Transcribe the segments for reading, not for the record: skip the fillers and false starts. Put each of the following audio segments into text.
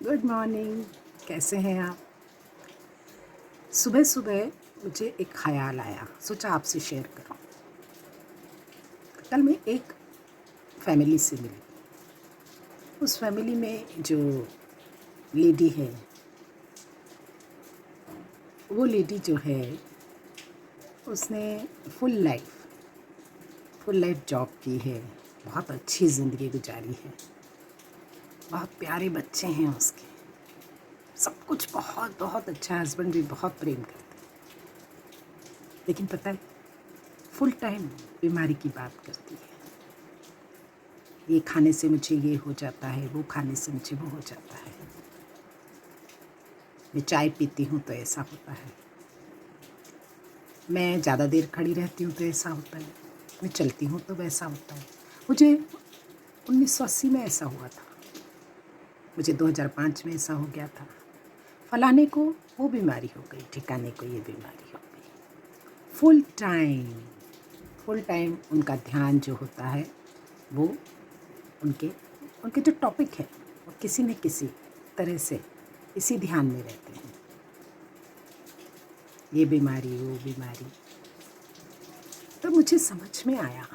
Good morning. कैसे हैं आप? सुबह सुबह मुझे एक ख़याल आया, सोचा आपसे शेयर करूं। कल मैं एक फैमिली से मिली। उस फैमिली में जो लेडी है, वो लेडी जो है उसने फुल लाइफ जॉब की है, बहुत अच्छी ज़िंदगी गुजारी है, बहुत प्यारे बच्चे हैं उसके, सब कुछ बहुत बहुत अच्छा। हस्बैंड भी बहुत प्रेम करते हैं, लेकिन पता है फुल टाइम बीमारी की बात करती है। ये खाने से मुझे ये हो जाता है, वो खाने से मुझे वो हो जाता है। मैं चाय पीती हूँ तो ऐसा होता है, मैं ज़्यादा देर खड़ी रहती हूँ तो ऐसा होता है, मैं चलती हूँ तो वैसा होता है। मुझे 1980 में ऐसा हुआ था, मुझे 2005 में ऐसा हो गया था। फलाने को वो बीमारी हो गई, ठिकाने को ये बीमारी हो गई। फुल टाइम उनका ध्यान जो होता है वो उनके उनके जो टॉपिक है वो किसी न किसी तरह से इसी ध्यान में रहते हैं, ये बीमारी वो बीमारी। तब मुझे समझ में आया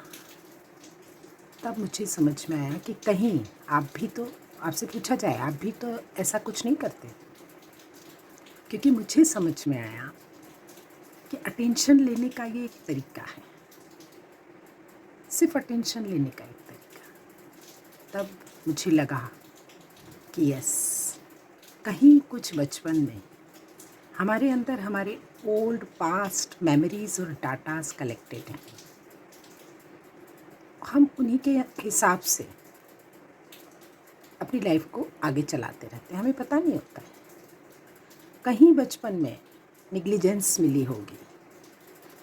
कि कहीं आप भी तो, आपसे पूछा जाए आप भी तो ऐसा कुछ नहीं करते। क्योंकि मुझे समझ में आया कि अटेंशन लेने का ये एक तरीका है, सिर्फ अटेंशन लेने का एक तरीका। तब मुझे लगा कि यस, कहीं कुछ बचपन में हमारे अंदर हमारे ओल्ड पास्ट मेमोरीज और डाटास कलेक्टेड हैं। हम उन्हीं के हिसाब से अपनी लाइफ को आगे चलाते रहते हैं, हमें पता नहीं होता है। कहीं बचपन में निग्लिजेंस मिली होगी,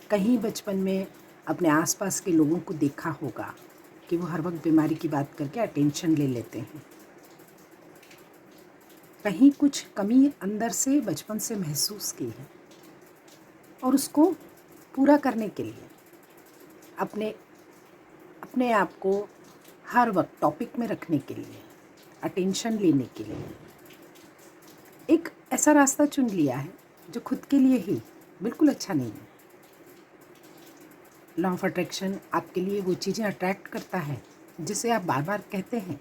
कहीं बचपन में अपने आसपास के लोगों को देखा होगा कि वो हर वक्त बीमारी की बात करके अटेंशन ले लेते हैं। कहीं कुछ कमी अंदर से बचपन से महसूस की है और उसको पूरा करने के लिए अपने आप को हर वक्त टॉपिक में रखने के लिए, अटेंशन लेने के लिए एक ऐसा रास्ता चुन लिया है जो खुद के लिए ही बिल्कुल अच्छा नहीं है। लॉ ऑफ अट्रैक्शन आपके लिए वो चीज़ें अट्रैक्ट करता है जिसे आप बार बार कहते हैं,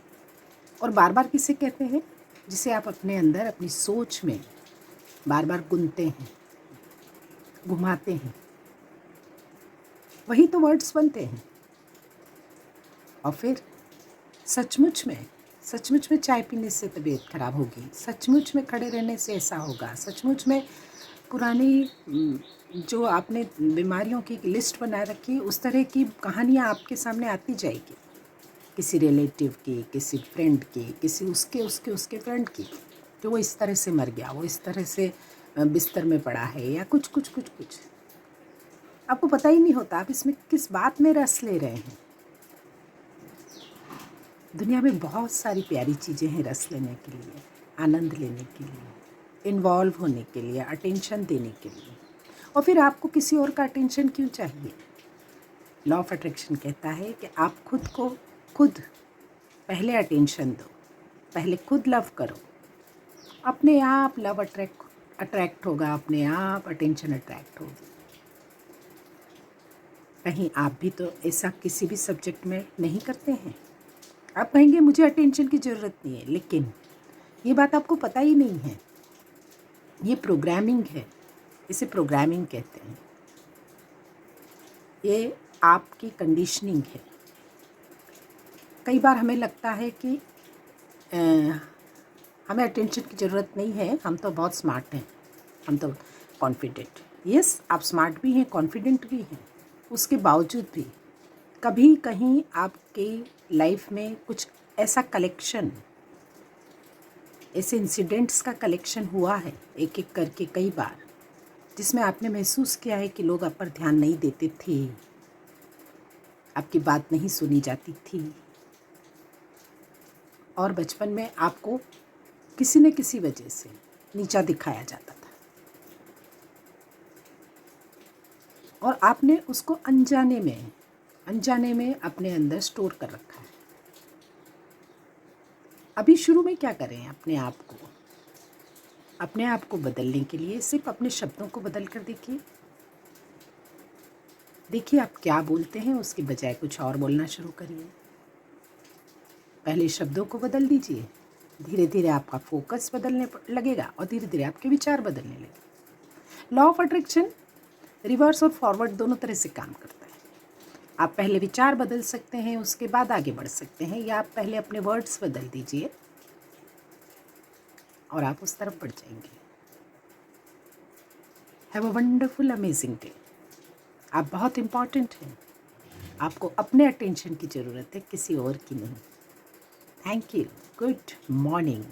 और बार बार किसे कहते हैं? जिसे आप अपने अंदर अपनी सोच में बार बार गुनते हैं, घुमाते हैं, वही तो वर्ड्स बनते हैं। और फिर सचमुच में चाय पीने से तबीयत खराब होगी, सचमुच में खड़े रहने से ऐसा होगा, सचमुच में पुरानी जो आपने बीमारियों की लिस्ट बना रखी उस तरह की कहानियाँ आपके सामने आती जाएगी, किसी रिलेटिव की, किसी फ्रेंड की, किसी उसके फ्रेंड की, जो वो इस तरह से मर गया, वो इस तरह से बिस्तर में पड़ा है, या कुछ आपको पता ही नहीं होता आप इसमें किस बात में रस ले रहे हैं। दुनिया में बहुत सारी प्यारी चीज़ें हैं रस लेने के लिए, आनंद लेने के लिए, इन्वॉल्व होने के लिए, अटेंशन देने के लिए। और फिर आपको किसी और का अटेंशन क्यों चाहिए? लॉ ऑफ अट्रैक्शन कहता है कि आप खुद को खुद पहले अटेंशन दो, पहले खुद लव करो, अपने आप लव अट्रैक्ट होगा, अपने आप अटेंशन अट्रैक्ट होगी। कहीं आप भी तो ऐसा किसी भी सब्जेक्ट में नहीं करते हैं? आप कहेंगे मुझे अटेंशन की ज़रूरत नहीं है, लेकिन ये बात आपको पता ही नहीं है। ये प्रोग्रामिंग है, इसे प्रोग्रामिंग कहते हैं। ये आपकी कंडीशनिंग है। कई बार हमें लगता है कि हमें अटेंशन की ज़रूरत नहीं है, हम तो बहुत स्मार्ट हैं, हम तो कॉन्फिडेंट। यस, आप स्मार्ट भी हैं, कॉन्फिडेंट भी हैं, उसके बावजूद भी कभी कहीं आपकी लाइफ में कुछ ऐसा कलेक्शन, ऐसे इंसिडेंट्स का कलेक्शन हुआ है एक एक करके कई बार, जिसमें आपने महसूस किया है कि लोग आप पर ध्यान नहीं देते थे, आपकी बात नहीं सुनी जाती थी, और बचपन में आपको किसी न किसी वजह से नीचा दिखाया जाता था, और आपने उसको अनजाने में अपने अंदर स्टोर कर रखा है। अभी शुरू में क्या करें? अपने आप को अपने आप को बदलने के लिए सिर्फ अपने शब्दों को बदल कर देखिए। देखिए आप क्या बोलते हैं, उसके बजाय कुछ और बोलना शुरू करिए। पहले शब्दों को बदल दीजिए, धीरे धीरे आपका फोकस बदलने लगेगा और धीरे धीरे आपके विचार बदलने लगेंगे। लॉ ऑफ अट्रैक्शन रिवर्स और फॉरवर्ड दोनों तरह से काम करता है। आप पहले विचार बदल सकते हैं, उसके बाद आगे बढ़ सकते हैं, या आप पहले अपने वर्ड्स बदल दीजिए और आप उस तरफ बढ़ जाएंगे। Have a wonderful amazing day. आप बहुत इम्पॉर्टेंट हैं। आपको अपने अटेंशन की ज़रूरत है, किसी और की नहीं। Thank you. Good morning.